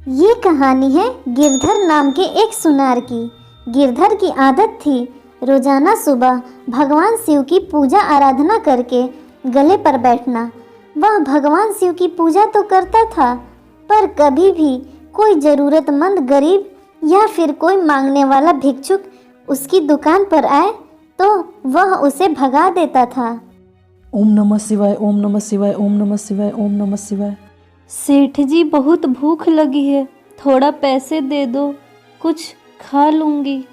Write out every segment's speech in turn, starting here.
ये कहानी है गिरधर नाम के एक सुनार की। गिरधर की आदत थी रोजाना सुबह भगवान शिव की पूजा आराधना करके गले पर बैठना। वह भगवान शिव की पूजा तो करता था, पर कभी भी कोई ज़रूरतमंद गरीब या फिर कोई मांगने वाला भिक्षुक उसकी दुकान पर आए तो वह उसे भगा देता था। ओम नमः शिवाय, ओम नमः शिवाय, ओम नमः शिवाय, ओम नमः शिवाय। सेठ जी, बहुत भूख लगी है, थोड़ा पैसे दे दो, कुछ खा लूँगी।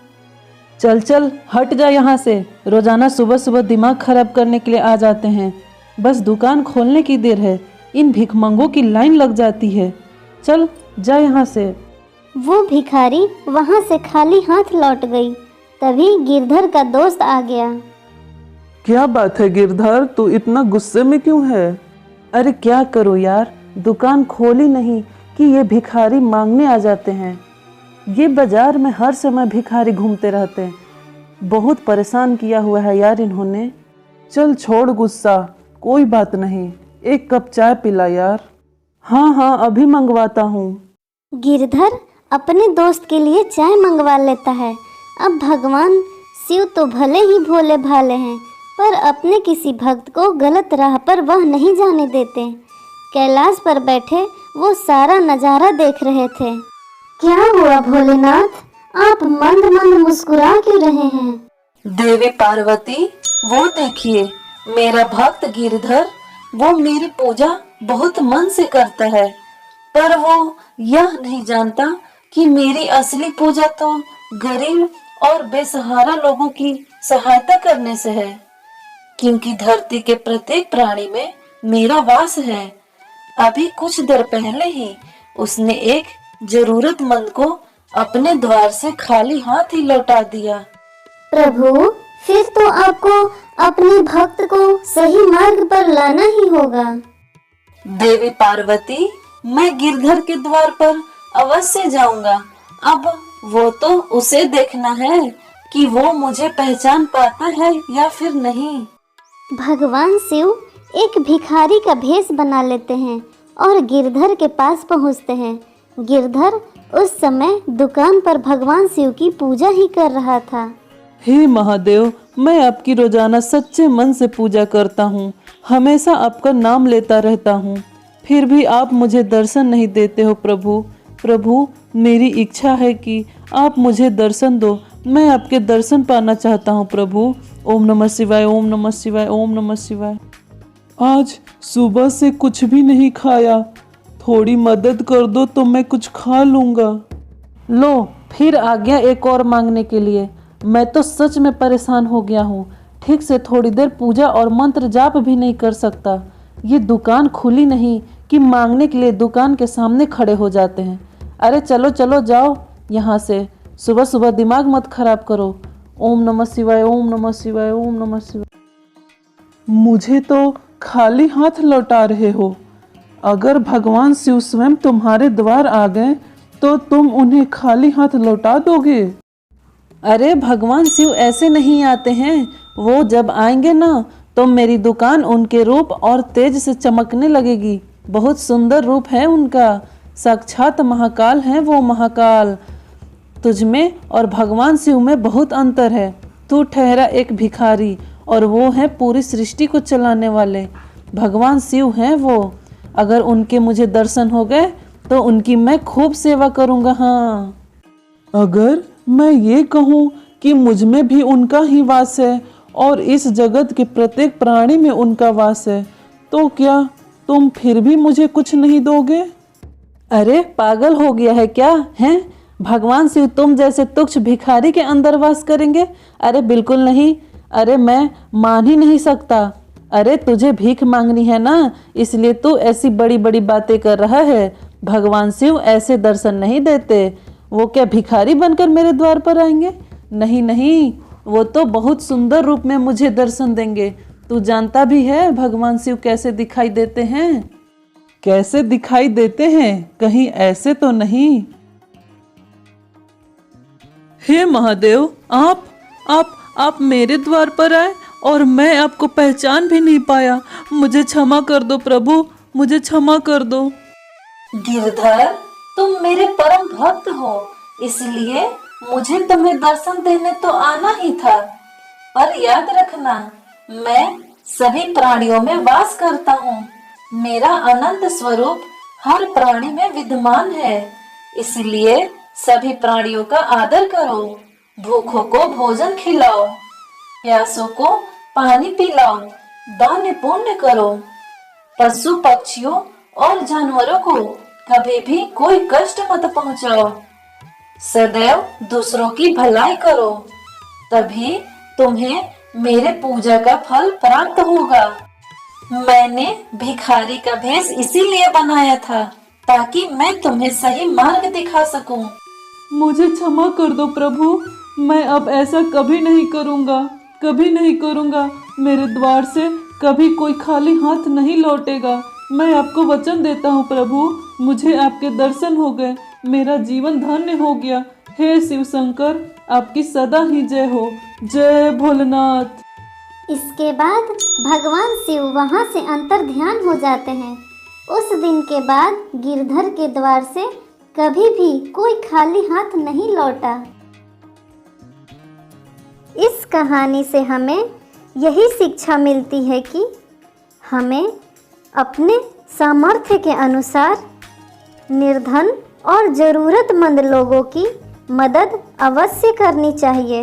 चल चल हट जा यहाँ से। रोजाना सुबह सुबह दिमाग खराब करने के लिए आ जाते हैं। बस दुकान खोलने की देर है, इन भिखमंगों की लाइन लग जाती है। चल जा यहाँ से। वो भिखारी वहाँ से खाली हाथ लौट गई। तभी गिरधर का दोस्त आ गया। क्या बात है गिरधर, तू इतना गुस्से में क्यों है? अरे क्या करूँ यार, दुकान खोली नहीं कि ये भिखारी मांगने आ जाते हैं। ये बाजार में हर समय भिखारी घूमते रहते हैं। बहुत परेशान किया हुआ है यार इन्होंने। चल छोड़ गुस्सा, कोई बात नहीं, एक कप चाय पिला यार। हाँ हाँ अभी मंगवाता हूँ। गिरधर अपने दोस्त के लिए चाय मंगवा लेता है। अब भगवान शिव तो भले ही भोले भाले हैं, पर अपने किसी भक्त को गलत राह पर वह नहीं जाने देते। कैलाश पर बैठे वो सारा नज़ारा देख रहे थे। क्या हुआ भोलेनाथ, आप मंद मंद मुस्कुरा क्यों रहे हैं? देवी पार्वती, वो देखिए मेरा भक्त गिरधर, वो मेरी पूजा बहुत मन से करता है, पर वो यह नहीं जानता कि मेरी असली पूजा तो गरीब और बेसहारा लोगों की सहायता करने से है। क्योंकि धरती के प्रत्येक प्राणी में मेरा वास है। अभी कुछ देर पहले ही उसने एक जरूरतमंद को अपने द्वार से खाली हाथ ही लौटा दिया। प्रभु, फिर तो आपको अपने भक्त को सही मार्ग पर लाना ही होगा। देवी पार्वती, मैं गिरधर के द्वार पर अवश्य जाऊंगा। अब वो तो उसे देखना है कि वो मुझे पहचान पाता है या फिर नहीं। भगवान शिव एक भिखारी का भेष बना लेते हैं और गिरधर के पास पहुंचते हैं। गिरधर उस समय दुकान पर भगवान शिव की पूजा ही कर रहा था। हे महादेव, मैं आपकी रोजाना सच्चे मन से पूजा करता हूँ, हमेशा आपका नाम लेता रहता हूँ, फिर भी आप मुझे दर्शन नहीं देते हो प्रभु। प्रभु, मेरी इच्छा है कि आप मुझे दर्शन दो, मैं आपके दर्शन पाना चाहता हूँ प्रभु। ओम नमः शिवाय, ओम नमः शिवाय, ओम नमः शिवाय। आज सुबह से कुछ भी नहीं खाया, थोड़ी मदद कर दो तो मैं कुछ खा लूँगा। लो, फिर आ गया एक और मांगने के लिए। मैं तो सच में परेशान हो गया हूँ। ठीक से थोड़ी देर पूजा और मंत्र जाप भी नहीं कर सकता। ये दुकान खुली नहीं कि मांगने के लिए दुकान के सामने खड़े हो जाते हैं। अरे चलो चलो जाओ यहाँ से, सुबह सुबह दिमाग मत खराब करो। ओम नमः शिवाय, ओम नमः शिवाय, ओम नमः शिवाय। मुझे तो खाली हाथ लौटा रहे हो। अगर भगवान शिव स्वयं तुम्हारे द्वार आ गए तो तुम उन्हें खाली हाथ लौटा दोगे? अरे भगवान शिव ऐसे नहीं आते हैं। वो जब आएंगे ना तो मेरी दुकान उनके रूप और तेज से चमकने लगेगी। बहुत सुंदर रूप है उनका, साक्षात महाकाल हैं वो महाकाल। तुझ में और भगवान शिव में बहुत अंतर है। तू ठहरा एक भिखारी और वो है पूरी सृष्टि को चलाने वाले। भगवान शिव हैं वो। अगर उनके मुझे दर्शन हो गए तो उनकी मैं खूब सेवा करूँगा। हाँ, अगर मैं ये कहूँ कि मुझ में भी उनका ही वास है और इस जगत के प्रत्येक प्राणी में उनका वास है, तो क्या तुम फिर भी मुझे कुछ नहीं दोगे? अरे पागल हो गया है क्या? हैं, भगवान शिव तुम जैसे तुच्छ भिखारी के अंदर वास करेंगे? अरे बिल्कुल नहीं। अरे मैं मान ही नहीं सकता। अरे तुझे भीख मांगनी है ना, इसलिए तू ऐसी बड़ी बड़ी बातें कर रहा है। भगवान शिव ऐसे दर्शन नहीं देते। वो क्या भिखारी बनकर मेरे द्वार पर आएंगे? नहीं नहीं, वो तो बहुत सुंदर रूप में मुझे दर्शन देंगे। तू जानता भी है भगवान शिव कैसे दिखाई देते हैं? कैसे दिखाई देते हैं? कहीं ऐसे तो नहीं? हे महादेव, आप मेरे द्वार पर आए और मैं आपको पहचान भी नहीं पाया। मुझे क्षमा कर दो प्रभु, मुझे क्षमा कर दो। गिरधर, तुम मेरे परम भक्त हो, इसलिए मुझे तुम्हें दर्शन देने तो आना ही था। पर याद रखना, मैं सभी प्राणियों में वास करता हूँ। मेरा अनंत स्वरूप हर प्राणी में विद्यमान है, इसलिए सभी प्राणियों का आदर करो। भूखों को भोजन खिलाओ, प्यासों को पानी पिलाओ, दान पुण्य करो। पशु पक्षियों और जानवरों को कभी भी कोई कष्ट मत पहुंचाओ। सदैव दूसरों की भलाई करो, तभी तुम्हें मेरे पूजा का फल प्राप्त होगा। मैंने भिखारी का भेष इसीलिए बनाया था, ताकि मैं तुम्हें सही मार्ग दिखा सकूं। मुझे क्षमा कर दो प्रभु, मैं अब ऐसा कभी नहीं करूँगा, कभी नहीं करूँगा। मेरे द्वार से कभी कोई खाली हाथ नहीं लौटेगा। मैं आपको वचन देता हूँ प्रभु, मुझे आपके दर्शन हो गए, मेरा जीवन धन्य हो गया। हे शिव शंकर, आपकी सदा ही जय हो। जय भोलेनाथ। इसके बाद भगवान शिव वहाँ से अंतर ध्यान हो जाते हैं। उस दिन के बाद गिरधर के द्वार से कभी भी कोई खाली हाथ नहीं लौटा। इस कहानी से हमें यही शिक्षा मिलती है कि हमें अपने सामर्थ्य के अनुसार निर्धन और ज़रूरतमंद लोगों की मदद अवश्य करनी चाहिए।